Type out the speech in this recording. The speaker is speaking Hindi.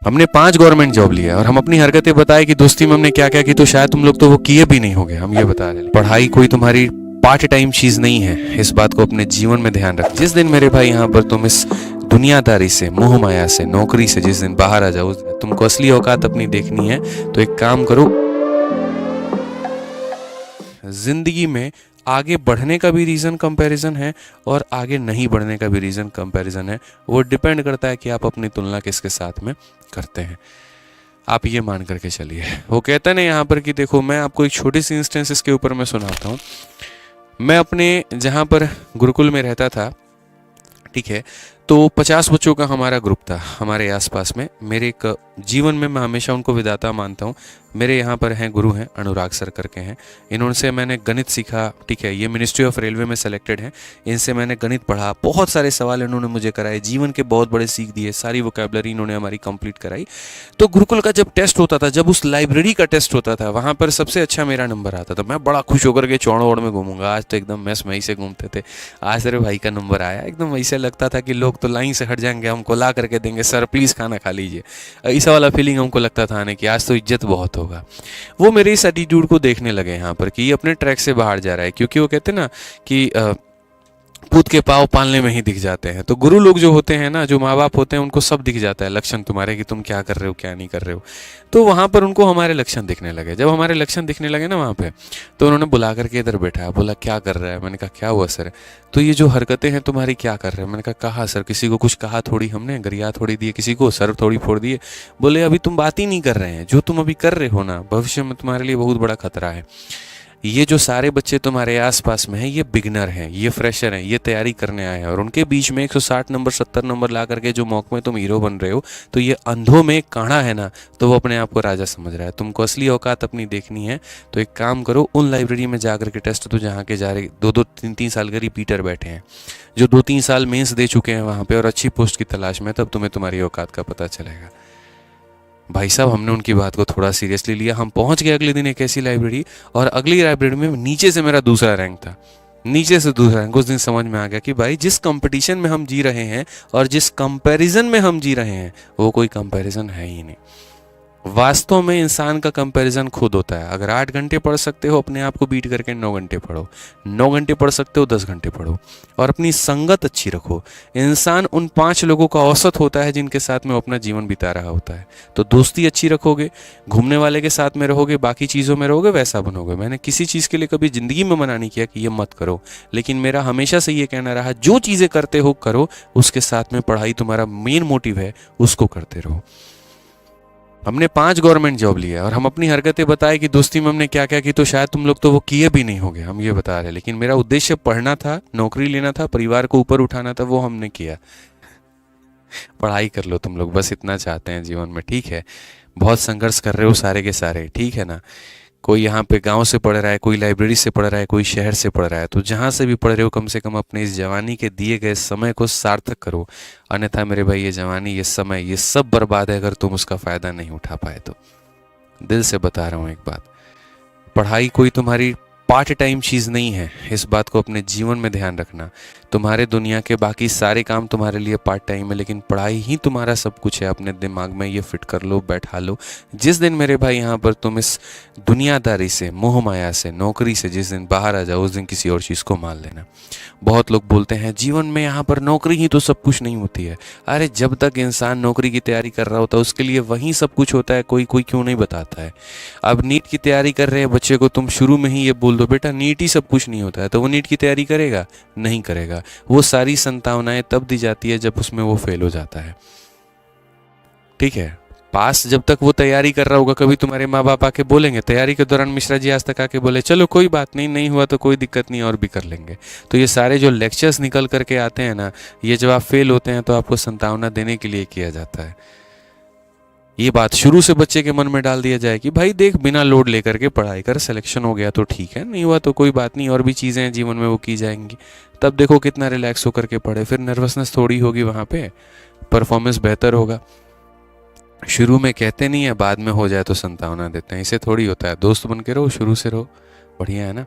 हमने 5 गवर्नमेंट जॉब लिया और हम अपनी हरकतें बताए कि दोस्ती में हमने क्या क्या की, तो शायद तुम लोग तो वो किए भी नहीं होगे, हम ये बता रहे हैं। पढ़ाई कोई तुम्हारी पार्ट टाइम चीज नहीं है, इस बात को अपने जीवन में ध्यान रख। जिस दिन मेरे भाई यहाँ पर तुम इस दुनियादारी से, मोह माया से, नौकरी से जिस दिन बाहर आ जाओ, तुमको असली औकात अपनी देखनी है तो एक काम करो, जिंदगी में आगे बढ़ने का भी रीज़न कंपैरिजन है और आगे नहीं बढ़ने का भी रीज़न कंपैरिजन है। वो डिपेंड करता है कि आप अपनी तुलना किसके साथ में करते हैं। आप ये मान करके चलिए। वो कहते हैं ना यहाँ पर कि देखो, मैं आपको एक छोटी सी इंस्टेंस इसके ऊपर मैं सुनाता हूँ। मैं अपने जहाँ पर गुरुकुल में रहता था, ठीक है, तो 50 बच्चों का हमारा ग्रुप था हमारे आसपास में। मेरे एक जीवन में मैं हमेशा उनको विधाता मानता हूँ। मेरे यहाँ पर हैं गुरु हैं, अनुराग सर करके हैं, इनसे मैंने गणित सीखा, ठीक है, ये मिनिस्ट्री ऑफ रेलवे में सेलेक्टेड हैं। इनसे मैंने गणित पढ़ा, बहुत सारे सवाल इन्होंने मुझे कराए, जीवन के बहुत बड़े सीख दिए, सारी वोकैबुलरी इन्होंने हमारी कंप्लीट कराई। तो गुरुकुल का जब टेस्ट होता था, जब उस लाइब्रेरी का टेस्ट होता था, वहाँ पर सबसे अच्छा मेरा नंबर आता था। मैं बड़ा खुश होकर के चौड़ में घूमूंगा, आज तो एकदम मैस मई से घूमते थे, आज तेरे भाई का नंबर आया। एकदम ऐसे लगता था कि लोग तो लाइन से हट जाएंगे, हमको ला करके देंगे, सर प्लीज़ खाना खा लीजिए, ऐसा वाला फीलिंग हमको लगता था आने की, आज तो इज्जत बहुत होगा। वो मेरे इस एटीट्यूड को देखने लगे यहाँ पर कि ये अपने ट्रैक से बाहर जा रहा है, क्योंकि वो कहते हैं ना कि पूत के पाँव पालने में ही दिख जाते हैं। तो गुरु लोग जो होते हैं ना, जो माँ बाप होते हैं, उनको सब दिख जाता है लक्षण तुम्हारे कि तुम क्या कर रहे हो क्या नहीं कर रहे हो। तो वहाँ पर उनको हमारे लक्षण दिखने लगे। जब हमारे लक्षण दिखने लगे ना वहाँ पे, तो उन्होंने बुला करके इधर बैठाया, बोला क्या कर रहा है। मैंने कहा क्या हुआ सर, तो ये जो हरकतें हैं तुम्हारी क्या कर रहे हैं। मैंने कहा सर किसी को कुछ कहा थोड़ी, हमने गरिया थोड़ी दिए किसी को, सर थोड़ी फोड़ दिए। बोले अभी तुम बात ही नहीं कर रहे हैं, जो तुम अभी कर रहे हो ना, भविष्य में तुम्हारे लिए बहुत बड़ा खतरा है। ये जो सारे बच्चे तुम्हारे आसपास में हैं, ये बिगनर हैं, ये फ्रेशर हैं, ये तैयारी करने आए हैं, और उनके बीच में 160 नंबर 70 नंबर ला करके जो मौके में तुम हीरो बन रहे हो, तो ये अंधों में काढ़ा है ना, तो वो अपने आप को राजा समझ रहा है। तुमको असली औकात अपनी देखनी है तो एक काम करो, उन लाइब्रेरी में जा करके टेस्ट तो जहाँ के जा रहे 2-2 3-3 साल के रिपीटर बैठे हैं, जो 2-3 साल मेंस दे चुके हैं वहाँ पे और अच्छी पोस्ट की तलाश में, तब तुम्हें तुम्हारी औकात का पता चलेगा। भाई साहब हमने उनकी बात को थोड़ा सीरियसली लिया। हम पहुंच गए अगले दिन एक ऐसी लाइब्रेरी, और अगली लाइब्रेरी में नीचे से मेरा दूसरा रैंक था, नीचे से दूसरा रैंक। उस दिन समझ में आ गया कि भाई जिस कंपटीशन में हम जी रहे हैं और जिस कंपैरिजन में हम जी रहे हैं, वो कोई कंपैरिजन है ही नहीं। वास्तव में इंसान का कंपैरिजन खुद होता है। अगर 8 घंटे पढ़ सकते हो, अपने आप को बीट करके 9 घंटे पढ़ो, 9 घंटे पढ़ सकते हो 10 घंटे पढ़ो, और अपनी संगत अच्छी रखो। इंसान उन 5 लोगों का औसत होता है जिनके साथ में वो अपना जीवन बिता रहा होता है। तो दोस्ती अच्छी रखोगे, घूमने वाले के साथ में रहोगे, बाकी चीज़ों में रहोगे, वैसा बनोगे। मैंने किसी चीज़ के लिए कभी ज़िंदगी में मना नहीं किया कि ये मत करो, लेकिन मेरा हमेशा से ये कहना रहा, जो चीज़ें करते हो करो, उसके साथ में पढ़ाई तुम्हारा मेन मोटिव है, उसको करते रहो। हमने 5 गवर्नमेंट जॉब लिया और हम अपनी हरकतें बताए कि दोस्ती में हमने क्या क्या की, तो शायद तुम लोग तो वो किए भी नहीं होगे, हम ये बता रहे हैं। लेकिन मेरा उद्देश्य पढ़ना था, नौकरी लेना था, परिवार को ऊपर उठाना था, वो हमने किया। पढ़ाई कर लो तुम लोग, बस इतना चाहते हैं जीवन में, ठीक है। बहुत संघर्ष कर रहे हो सारे के सारे, ठीक है ना। कोई यहाँ पे गांव से पढ़ रहा है, कोई लाइब्रेरी से पढ़ रहा है, कोई शहर से पढ़ रहा है, तो जहाँ से भी पढ़ रहे हो, कम से कम अपने इस जवानी के दिए गए समय को सार्थक करो। अन्यथा मेरे भाई, ये जवानी, ये समय, ये सब बर्बाद है अगर तुम उसका फ़ायदा नहीं उठा पाए तो। दिल से बता रहा हूँ एक बात, पढ़ाई कोई तुम्हारी पार्ट टाइम चीज़ नहीं है, इस बात को अपने जीवन में ध्यान रखना। तुम्हारे दुनिया के बाकी सारे काम तुम्हारे लिए पार्ट टाइम है, लेकिन पढ़ाई ही तुम्हारा सब कुछ है। अपने दिमाग में ये फिट कर लो, बैठा लो। जिस दिन मेरे भाई यहाँ पर तुम इस दुनियादारी से, मोह माया से, नौकरी से जिस दिन बाहर आ जाओ, उस दिन किसी और चीज़ को मान लेना। बहुत लोग बोलते हैं जीवन में यहाँ पर नौकरी ही तो सब कुछ नहीं होती है। अरे जब तक इंसान नौकरी की तैयारी कर रहा होता है, उसके लिए वहीं सब कुछ होता है। कोई कोई क्यों नहीं बताता है। अब नीट की तैयारी कर रहे हैं बच्चे को तुम शुरू में ही ये बोल दो, बेटा नीट ही सब कुछ नहीं होता है, तो वो नीट की तैयारी करेगा? नहीं करेगा। वो सारी संभावनाएं तब दी जाती है जब उसमें वो फेल हो जाता है, ठीक है। पास जब तक वो तैयारी कर रहा होगा, कभी तुम्हारे माँ बाप आके बोलेंगे तैयारी के दौरान, मिश्रा जी आज तक आके बोले चलो कोई बात नहीं, नहीं हुआ तो कोई दिक्कत नहीं और भी कर लेंगे। तो ये सारे जो लेक्चर्स निकल करके आते हैं ना, ये जब आप फेल होते हैं तो आपको संभावना देने के लिए किया जाता है। ये बात शुरू से बच्चे के मन में डाल दिया जाए कि भाई देख, बिना लोड लेकर के पढ़ाई कर, सिलेक्शन हो गया तो ठीक है, नहीं हुआ तो कोई बात नहीं, और भी चीज़ें हैं जीवन में वो की जाएंगी। तब देखो कितना रिलैक्स होकर के पढ़े, फिर नर्वसनेस थोड़ी होगी, वहाँ पे परफॉर्मेंस बेहतर होगा। शुरू में कहते नहीं है, बाद में हो जाए तो संभावना देते हैं, इसे थोड़ी होता है। दोस्त बन के रहो, शुरू से रहो, बढ़िया है ना।